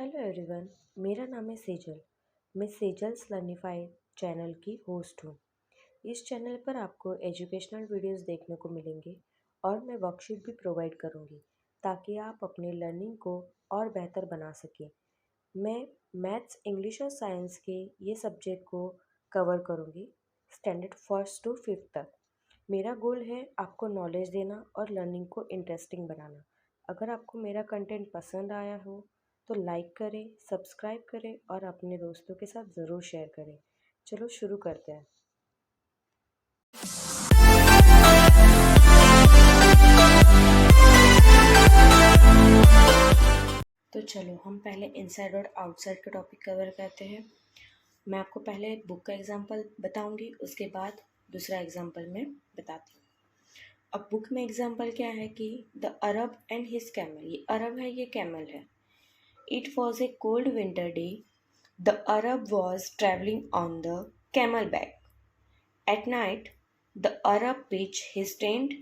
Hello everyone, मेरा नाम है सेजल। मैं सेजल्स लर्निफाई चैनल की होस्ट हूँ। इस चैनल पर आपको एजुकेशनल वीडियोस देखने को मिलेंगे और मैं वर्कशीट भी प्रोवाइड करूँगी ताकि आप अपनी लर्निंग को और बेहतर बना सकें। मैं मैथ्स, इंग्लिश और साइंस के ये सब्जेक्ट को कवर करूँगी स्टैंडर्ड फर्स्ट टू फिफ्थ तक। मेरा गोल है आपको नॉलेज देना और लर्निंग को इंटरेस्टिंग बनाना। अगर आपको मेरा कंटेंट पसंद आया हो तो लाइक करें, सब्सक्राइब करें और अपने दोस्तों के साथ ज़रूर शेयर करें। चलो शुरू करते हैं। तो चलो हम पहले इनसाइड और आउटसाइड का टॉपिक कवर करते हैं। मैं आपको पहले बुक का एग्जांपल बताऊंगी, उसके बाद दूसरा एग्जांपल मैं बताती हूँ। अब बुक में एग्जांपल क्या है कि the Arab and his camel. ये अरब है, ये कैमल है। It was a cold winter day. The Arab was traveling on the camelback. At night, the Arab pitched his tent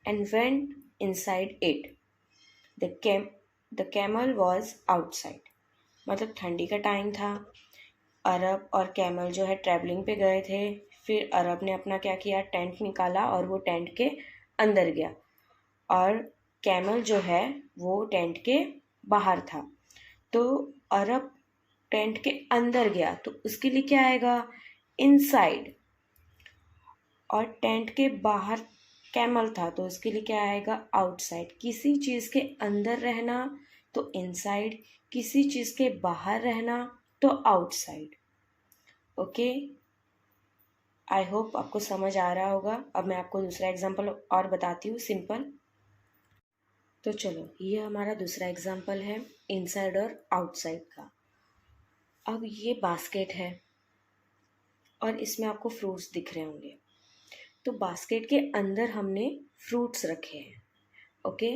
and went inside it. The camel was outside. मतलब ठंडी का time था। अरब और camel जो है travelling पे गए थे। फिर अरब ने अपना क्या किया, टेंट निकाला और वो टेंट के अंदर गया और कैमल जो है वो टेंट के बाहर था। तो अरब टेंट के अंदर गया तो उसके लिए क्या आएगा, इनसाइड। और टेंट के बाहर कैमल था तो उसके लिए क्या आएगा, आउटसाइड। किसी चीज़ के अंदर रहना तो इनसाइड, किसी चीज़ के बाहर रहना तो आउटसाइड। ओके, आई होप आपको समझ आ रहा होगा। अब मैं आपको दूसरा एग्जांपल और बताती हूँ, सिंपल। तो चलो, ये हमारा दूसरा एग्जांपल है इनसाइड और आउटसाइड का। अब ये बास्केट है और इसमें आपको फ्रूट्स दिख रहे होंगे। तो बास्केट के अंदर हमने फ्रूट्स रखे हैं, ओके।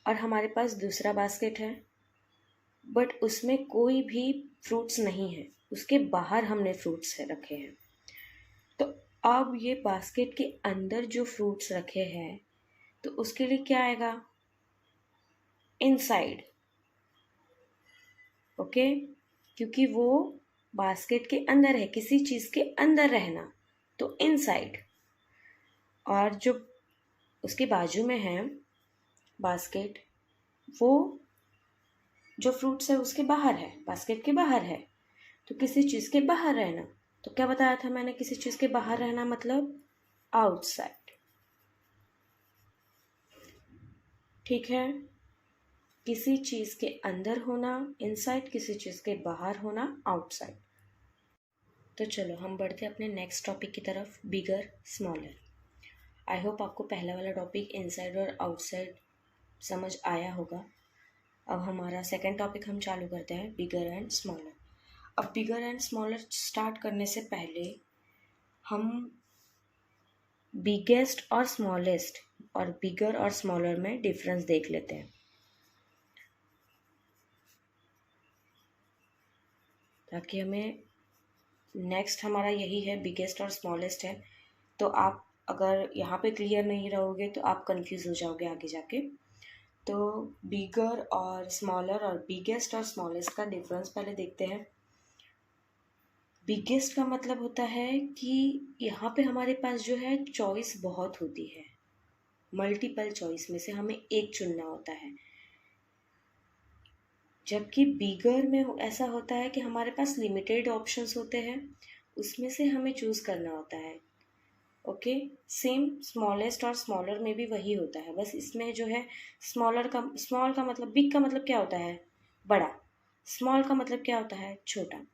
और हमारे पास दूसरा बास्केट है बट उसमें कोई भी फ्रूट्स नहीं है, उसके बाहर हमने फ्रूट्स रखे हैं। तो अब ये बास्केट के अंदर जो फ्रूट्स रखे हैं तो उसके लिए क्या आएगा, इनसाइड, ओके। क्योंकि वो बास्केट के अंदर है, किसी चीज़ के अंदर रहना तो इनसाइड। और जो उसके बाजू में है बास्केट, वो जो फ्रूट्स है उसके बाहर है, बास्केट के बाहर है। तो किसी चीज़ के बाहर रहना, तो क्या बताया था मैंने, किसी चीज़ के बाहर रहना मतलब आउटसाइड। ठीक है, किसी चीज़ के अंदर होना इनसाइड, किसी चीज़ के बाहर होना आउटसाइड। तो चलो हम बढ़ते अपने नेक्स्ट टॉपिक की तरफ, बिगर स्मॉलर। आई होप आपको पहला वाला टॉपिक इनसाइड और आउटसाइड समझ आया होगा। अब हमारा सेकंड टॉपिक हम चालू करते हैं, बिगर एंड स्मॉलर। अब बिगर एंड स्मॉलर स्टार्ट करने से पहले हम बिगेस्ट और स्मॉलेस्ट और बिगर और स्मॉलर में डिफरेंस देख लेते हैं, ताकि हमें नेक्स्ट हमारा यही है, बिगेस्ट और स्मॉलेस्ट है। तो आप अगर यहाँ पे क्लियर नहीं रहोगे तो आप कंफ्यूज हो जाओगे आगे जाके। तो बिगर और स्मॉलर और बिगेस्ट और स्मॉलेस्ट का डिफरेंस पहले देखते हैं। बिगेस्ट का मतलब होता है कि यहाँ पे हमारे पास जो है चॉइस बहुत होती है, मल्टीपल चॉइस में से हमें एक चुनना होता है। जबकि बिगर में ऐसा होता है कि हमारे पास लिमिटेड ऑप्शंस होते हैं, उसमें से हमें चूज करना होता है। ओके, सेम स्मॉलेस्ट और स्मॉलर में भी वही होता है, बस इसमें जो है स्मॉल का मतलब, बिग का मतलब क्या होता है, बड़ा। स्मॉल का मतलब क्या होता है, छोटा।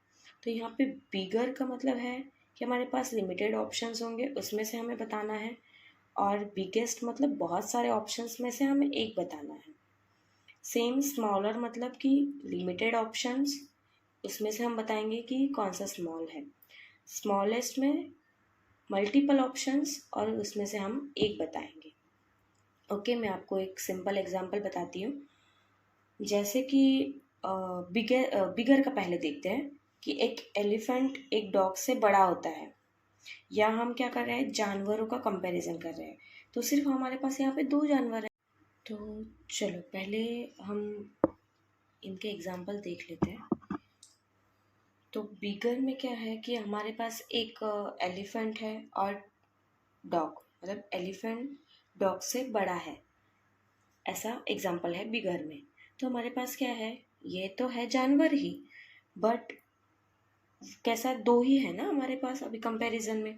तो यहाँ पे बिगर का मतलब है कि हमारे पास लिमिटेड ऑप्शंस होंगे, उसमें से हमें बताना है। और बिगेस्ट मतलब बहुत सारे ऑप्शंस में से हमें एक बताना है। सेम स्मॉलर मतलब कि लिमिटेड ऑप्शंस, उसमें से हम बताएंगे कि कौन सा स्मॉल है। स्मॉलेस्ट में मल्टीपल ऑप्शंस और उसमें से हम एक बताएंगे। ओके, मैं आपको एक सिंपल एग्जांपल बताती हूँ। जैसे कि बिगर का पहले देखते हैं कि एक एलिफेंट एक डॉग से बड़ा होता है, या हम क्या कर रहे हैं, जानवरों का कंपैरिजन कर रहे हैं। तो सिर्फ हमारे पास यहाँ पे 2 जानवर हैं। तो चलो पहले हम इनके एग्जांपल देख लेते हैं। तो बिगर में क्या है कि हमारे पास एक एलिफेंट है और डॉग, मतलब एलिफेंट डॉग से बड़ा है, ऐसा एग्जाम्पल है बिगर में। तो हमारे पास क्या है, ये तो है जानवर ही, बट कैसा, दो ही है ना हमारे पास अभी कंपैरिजन में,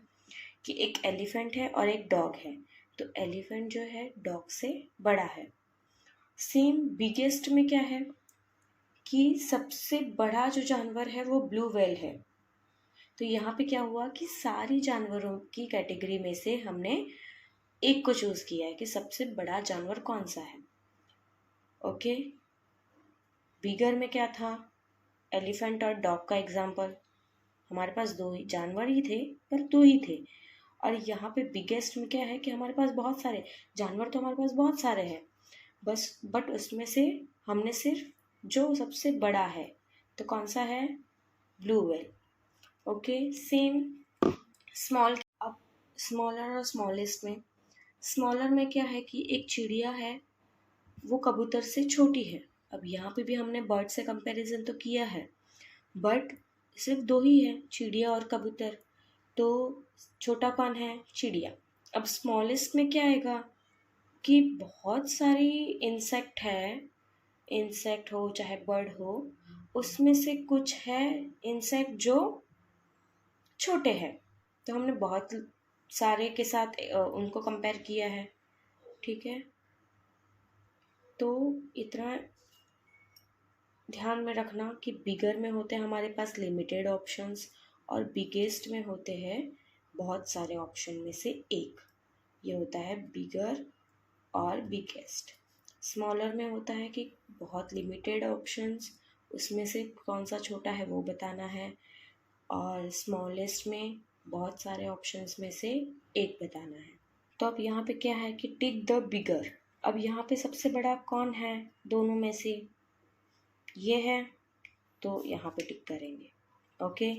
कि एक एलिफेंट है और एक डॉग है। तो एलिफेंट जो है डॉग से बड़ा है। सेम बिगेस्ट में क्या है कि सबसे बड़ा जो जानवर है वो ब्लू व्हेल है। तो यहाँ पे क्या हुआ कि सारी जानवरों की कैटेगरी में से हमने एक को चूज किया है कि सबसे बड़ा जानवर कौन सा है। ओके, बिगर में क्या था, एलिफेंट और डॉग का एग्जाम्पल, हमारे पास दो ही जानवर ही थे, पर दो ही थे। और यहाँ पे बिगेस्ट में क्या है कि हमारे पास बहुत सारे जानवर, तो हमारे पास बहुत सारे हैं बस, बट उसमें से हमने सिर्फ जो सबसे बड़ा है, तो कौन सा है, blue whale. Okay, same small. अब स्मॉलर और स्मॉलेस्ट में, स्मॉलर में क्या है कि एक चिड़िया है, वो कबूतर से छोटी है। अब यहाँ पे भी हमने बर्ड से कंपैरिजन तो किया है, बट सिर्फ दो ही है, चिड़िया और कबूतर। तो छोटा कौन है, चिड़िया। अब स्मॉलेस्ट में क्या आएगा कि बहुत सारी इंसेक्ट है, इंसेक्ट हो चाहे बर्ड हो, उसमें से कुछ है इंसेक्ट जो छोटे हैं। तो हमने बहुत सारे के साथ उनको कंपेयर किया है, ठीक है। तो इतना ध्यान में रखना कि बिगर में होते हैं हमारे पास लिमिटेड ऑप्शंस, और बिगेस्ट में होते हैं बहुत सारे ऑप्शन में से एक। ये होता है बिगर और बिगेस्ट। स्मॉलर में होता है कि बहुत लिमिटेड ऑप्शंस, उसमें से कौन सा छोटा है वो बताना है। और स्मॉलेस्ट में बहुत सारे ऑप्शंस में से एक बताना है। तो अब यहाँ पे क्या है कि टिक द बिगर। अब यहाँ पे सबसे बड़ा कौन है दोनों में से, ये है, तो यहाँ पे टिक करेंगे। ओके,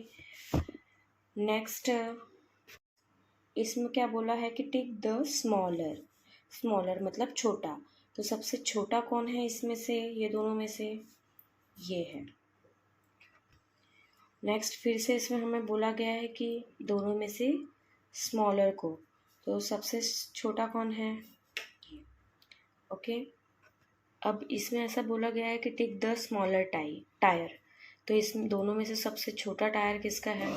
नेक्स्ट इसमें क्या बोला है कि टिक द स्मॉलर। स्मॉलर मतलब छोटा, तो सबसे छोटा कौन है इसमें से, ये दोनों में से, ये है। नेक्स्ट फिर से इसमें हमें बोला गया है कि दोनों में से स्मॉलर को, तो सबसे छोटा कौन है, ये। ओके, अब इसमें ऐसा बोला गया है कि टिक द स्मॉलर टायर। तो इसमें दोनों में से सबसे छोटा टायर किसका है,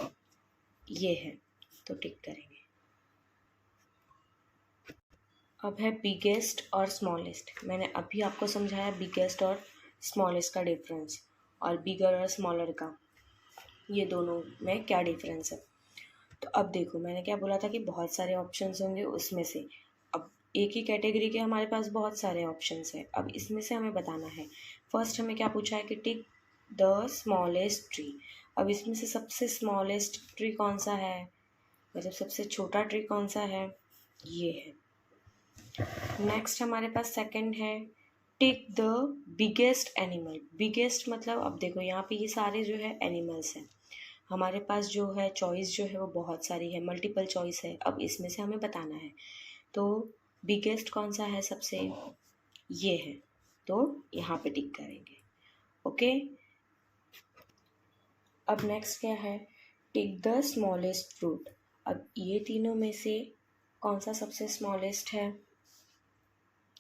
ये है, तो टिक करेंगे। अब है बिगेस्ट और स्मॉलेस्ट। मैंने अभी आपको समझाया बिगेस्ट और स्मॉलेस्ट का डिफरेंस, और बिगर और स्मॉलर का, ये दोनों में क्या डिफरेंस है। तो अब देखो, मैंने क्या बोला था कि बहुत सारे ऑप्शंस होंगे उसमें से। अब एक ही कैटेगरी के हमारे पास बहुत सारे ऑप्शंस हैं, अब इसमें से हमें बताना है। फर्स्ट हमें क्या पूछा है कि टिक द स्मॉलेस्ट ट्री। अब इसमें से सबसे स्मॉलेस्ट ट्री कौन सा है, मतलब सबसे छोटा ट्री कौन सा है, ये है। नेक्स्ट हमारे पास सेकंड है tick the biggest animal. Biggest मतलब, अब देखो यहाँ पे ये सारे जो है एनिमल्स हैं, हमारे पास जो है चॉइस जो है वो बहुत सारी है, मल्टीपल चॉइस है। अब इसमें से हमें बताना है, तो बिगेस्ट कौन सा है सबसे, ये है, तो यहाँ पे टिक करेंगे। ओके, अब नेक्स्ट क्या है, टिक द स्मॉलेस्ट फ्रूट। अब ये तीनों में से कौन सा सबसे स्मॉलेस्ट है,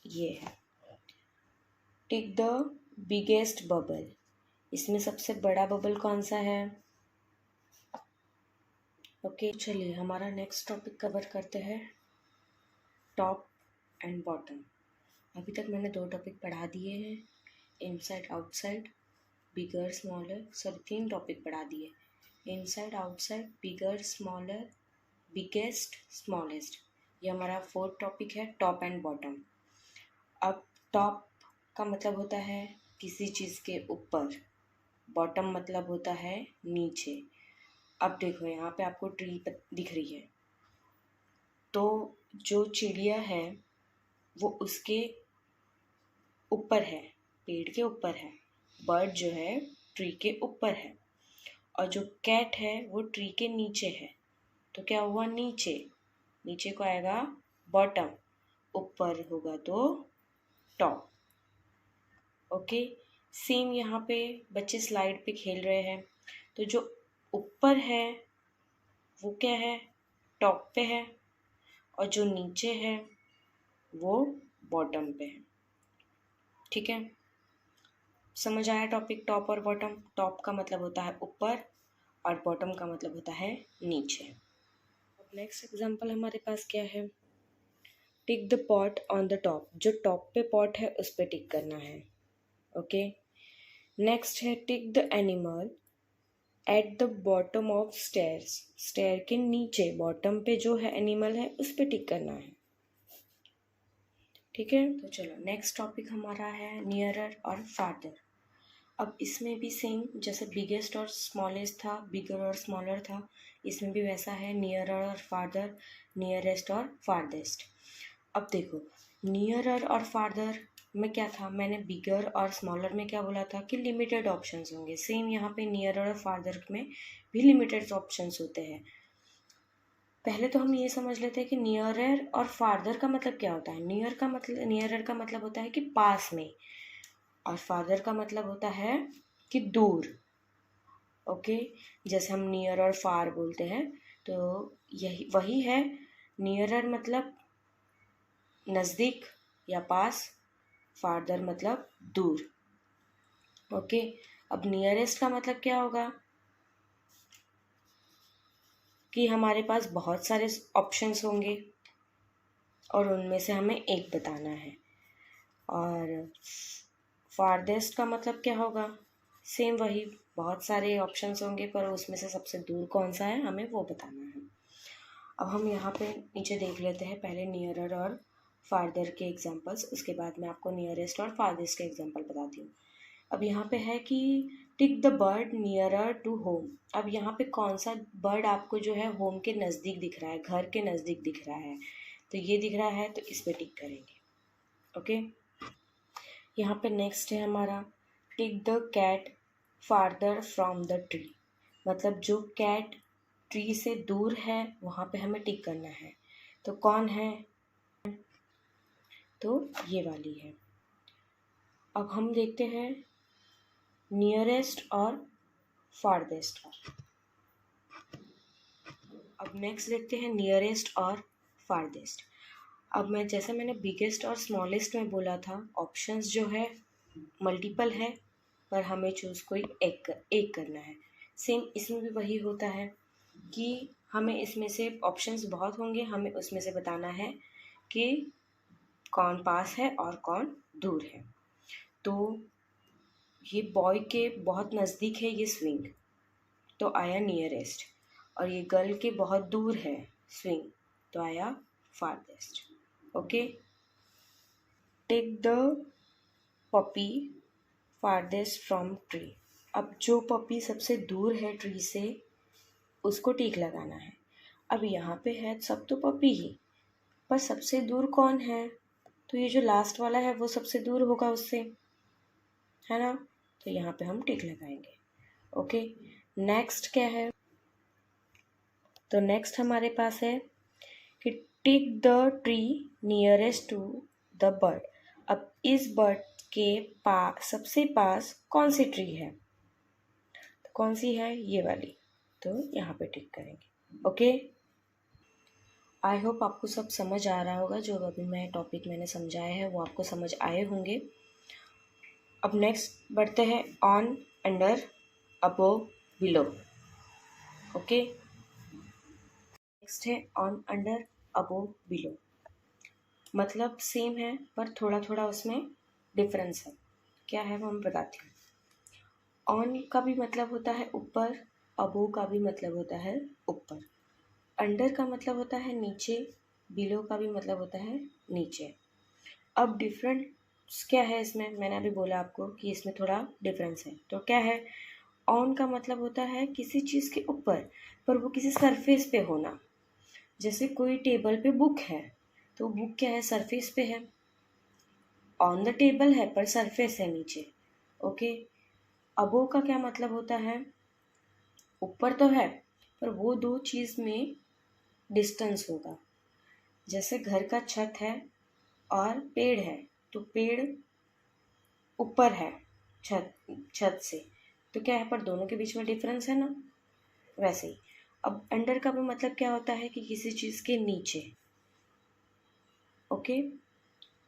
ये है। Tick the biggest bubble. इसमें सबसे बड़ा बबल कौन सा है। ओके, चलिए हमारा नेक्स्ट टॉपिक कवर करते हैं, टॉप एंड बॉटम। अभी तक मैंने दो टॉपिक पढ़ा दिए हैं, इनसाइड आउटसाइड, बिगर स्मॉलर, सॉरी 3 टॉपिक पढ़ा दिए, इनसाइड आउटसाइड, बिगर स्मॉलर, बिगेस्ट स्मॉलेस्ट। ये हमारा 4th टॉपिक है, टॉप एंड बॉटम। अब टॉप का मतलब होता है किसी चीज़ के ऊपर, बॉटम मतलब होता है नीचे। अब देखो यहाँ पे आपको ट्री दिख रही है, तो जो चिड़िया है वो उसके ऊपर है, पेड़ के ऊपर है। बर्ड जो है ट्री के ऊपर है, और जो कैट है वो ट्री के नीचे है। तो क्या हुआ, नीचे, नीचे को आएगा बॉटम, ऊपर होगा तो टॉप। ओके, सेम यहाँ पे बच्चे स्लाइड पे खेल रहे हैं, तो जो ऊपर है वो क्या है, टॉप पे है, और जो नीचे है वो बॉटम पे है। ठीक है, समझ आया टॉपिक टॉप और बॉटम। टॉप का मतलब होता है ऊपर और बॉटम का मतलब होता है नीचे। अब नेक्स्ट एग्जांपल हमारे पास क्या है, tick the pot on the top. जो टॉप पे पॉट है उस पे टिक करना है। ओके, नेक्स्ट है tick the animal at the bottom of stairs. Stair के नीचे बॉटम पे जो है एनिमल है उस पे टिक करना है। ठीक है, तो चलो नेक्स्ट टॉपिक हमारा है नियरर और फार्दर। अब इसमें भी सेम जैसे बिगेस्ट और स्मॉलेस्ट था, बिगर और स्मॉलर था, इसमें भी वैसा है, नियरर और फार्दर, नियरेस्ट और फार्देस्ट। अब देखो नियरर और फार्दर में क्या था, मैंने बिगर और स्मॉलर में क्या बोला था कि लिमिटेड ऑप्शंस होंगे। सेम यहाँ पे नियरर और फार्दर में भी लिमिटेड ऑप्शंस होते हैं। पहले तो हम ये समझ लेते हैं कि नियरर और फार्दर का मतलब क्या होता है। नियरर का मतलब होता है कि पास में, और फार्दर का मतलब होता है कि दूर। ओके, जैसे हम नियर और फार बोलते हैं तो यही वही है। नियरर मतलब नज़दीक या पास, फार्दर मतलब दूर। ओके, अब नियरेस्ट का मतलब क्या होगा कि हमारे पास बहुत सारे ऑप्शंस होंगे और उनमें से हमें एक बताना है। और फारदेस्ट का मतलब क्या होगा, सेम वही, बहुत सारे ऑप्शंस होंगे पर उसमें से सबसे दूर कौन सा है हमें वो बताना है। अब हम यहाँ पे नीचे देख लेते हैं पहले नियरर और फार्दर के एग्जांपल्स, उसके बाद मैं आपको नियरेस्ट और फार्देस्ट के एग्जांपल बताती हूँ। अब यहाँ पे है कि tick the bird nearer to home. अब यहाँ पे कौन सा बर्ड आपको जो है होम के नज़दीक दिख रहा है, घर के नज़दीक दिख रहा है, तो ये दिख रहा है तो इस पर टिक करेंगे। ओके, यहाँ पे नेक्स्ट है हमारा tick the cat farther from the tree. मतलब जो कैट ट्री से दूर है वहाँ पे हमें टिक करना है। तो कौन है, तो ये वाली है। अब हम देखते हैं नियरेस्ट और फार्देस्ट का। अब नेक्स्ट देखते हैं नियरेस्ट और फार्देस्ट। अब मैंने बिगेस्ट और स्मॉलेस्ट में बोला था, ऑप्शंस जो है मल्टीपल है पर हमें चूज़ कोई एक करना है। सेम इसमें भी वही होता है कि हमें इसमें से ऑप्शंस बहुत होंगे, हमें उसमें से बताना है कि कौन पास है और कौन दूर है। तो ये बॉय के बहुत नज़दीक है ये स्विंग, तो आया नियरेस्ट, और ये गर्ल के बहुत दूर है स्विंग, तो आया farthest. Okay, take the puppy farthest from tree. अब जो पपी सबसे दूर है ट्री से उसको टिक लगाना है। अब यहाँ पे है सब तो पपी ही, पर सबसे दूर कौन है, तो ये जो लास्ट वाला है वो सबसे दूर होगा उससे, है ना, तो यहाँ पे हम टिक लगाएंगे। ओके, नेक्स्ट क्या है, तो नेक्स्ट हमारे पास है कि tick the tree nearest to the bird. अब इस बर्ड के पास सबसे पास कौन सी ट्री है, तो कौन सी है, ये वाली, तो यहाँ पे टिक करेंगे। ओके, आई होप आपको सब समझ आ रहा होगा, जो अभी मैंने समझाया है वो आपको समझ आए होंगे। अब नेक्स्ट बढ़ते हैं on, under, above, below. Okay, next है ऑन, अंडर, अबोव, बिलो। मतलब सेम है पर थोड़ा थोड़ा उसमें डिफरेंस है। क्या है वो हम बताती हूँ। ऑन का भी मतलब होता है ऊपर, अबोव का भी मतलब होता है ऊपर, अंडर का मतलब होता है नीचे, बिलो का भी मतलब होता है नीचे। अब डिफरेंस क्या है इसमें, मैंने अभी बोला आपको कि इसमें थोड़ा डिफरेंस है, तो क्या है, ऑन का मतलब होता है किसी चीज़ के ऊपर, पर वो किसी सरफेस पे होना। जैसे कोई टेबल पे बुक है तो बुक क्या है, सरफेस पे है, ऑन द टेबल है पर सरफेस है नीचे। ओके, अबोव का क्या मतलब होता है, ऊपर तो है पर वो दो चीज़ में डिस्टेंस होगा। जैसे घर का छत है और पेड़ है, तो पेड़ ऊपर है छत छत से, तो क्या है, पर दोनों के बीच में डिफरेंस है ना, वैसे ही। अब अंडर का भी मतलब क्या होता है कि किसी चीज़ के नीचे, ओके।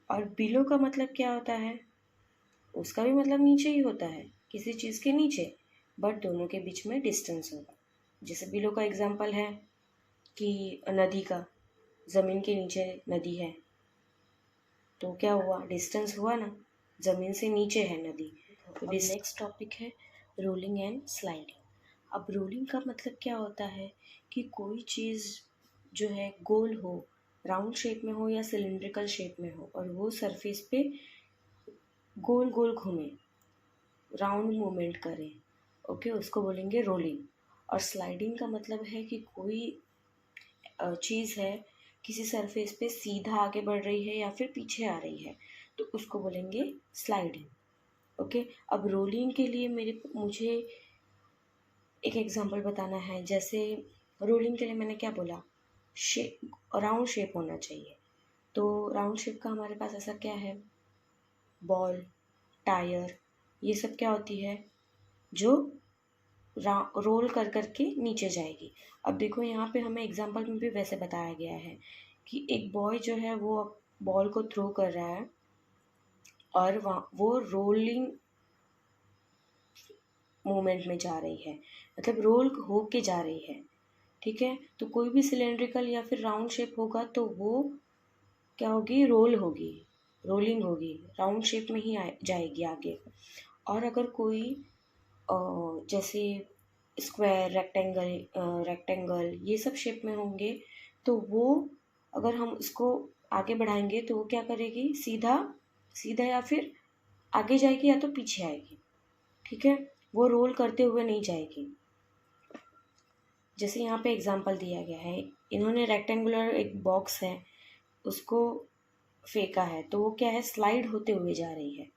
और बिलो का मतलब क्या होता है, उसका भी मतलब नीचे ही होता है, किसी चीज़ के नीचे, बट दोनों के बीच में डिस्टेंस होगा। जैसे बिलो का एग्जांपल है कि नदी का, ज़मीन के नीचे नदी है, तो क्या हुआ, डिस्टेंस हुआ ना, ज़मीन से नीचे है नदी। तो नेक्स्ट टॉपिक है रोलिंग एंड स्लाइडिंग। अब रोलिंग का मतलब क्या होता है कि कोई चीज़ जो है गोल हो, राउंड शेप में हो या सिलिंड्रिकल शेप में हो, और वो सरफेस पे गोल गोल घूमे, राउंड मूवमेंट करे, ओके, उसको बोलेंगे रोलिंग। और स्लाइडिंग का मतलब है कि कोई चीज़ है किसी सरफेस पे सीधा आगे बढ़ रही है या फिर पीछे आ रही है, तो उसको बोलेंगे स्लाइडिंग, ओके। अब रोलिंग के लिए मुझे एक एग्जांपल बताना है। जैसे रोलिंग के लिए मैंने क्या बोला, राउंड शेप होना चाहिए। तो राउंड शेप का हमारे पास ऐसा क्या है, बॉल, टायर, ये सब क्या होती है जो रोल कर करके नीचे जाएगी। अब देखो यहाँ पे हमें एग्जांपल में भी वैसे बताया गया है कि एक बॉय जो है वो बॉल को थ्रो कर रहा है और वो रोलिंग मूवमेंट में जा रही है, मतलब रोल हो के जा रही है, ठीक है। तो कोई भी सिलेंड्रिकल या फिर राउंड शेप होगा तो वो क्या होगी, रोल होगी, रोलिंग होगी, राउंड शेप में ही जाएगी आगे। और अगर कोई जैसे स्क्वायर, रेक्टेंगल ये सब शेप में होंगे, तो वो अगर हम उसको आगे बढ़ाएंगे तो वो क्या करेगी, सीधा सीधा या फिर आगे जाएगी या तो पीछे आएगी, ठीक है, वो रोल करते हुए नहीं जाएगी। जैसे यहाँ पे एग्जांपल दिया गया है, इन्होंने रेक्टेंगुलर एक बॉक्स है उसको फेंका है, तो वो क्या है, स्लाइड होते हुए जा रही है।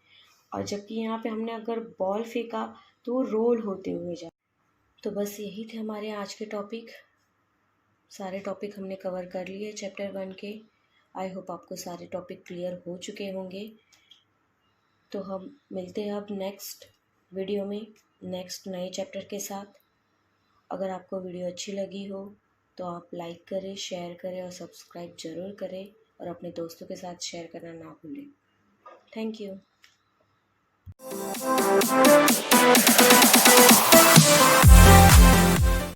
और जबकि यहाँ पे हमने अगर बॉल फेंका तो वो रोल होते हुए जा। तो बस यही थे हमारे आज के टॉपिक, सारे टॉपिक हमने कवर कर लिए चैप्टर 1 के। आई होप आपको सारे टॉपिक क्लियर हो चुके होंगे। तो हम मिलते हैं अब नेक्स्ट वीडियो में नेक्स्ट नए चैप्टर के साथ। अगर आपको वीडियो अच्छी लगी हो तो आप लाइक करें, शेयर करें और सब्सक्राइब ज़रूर करें, और अपने दोस्तों के साथ शेयर करना ना भूलें। Thank you.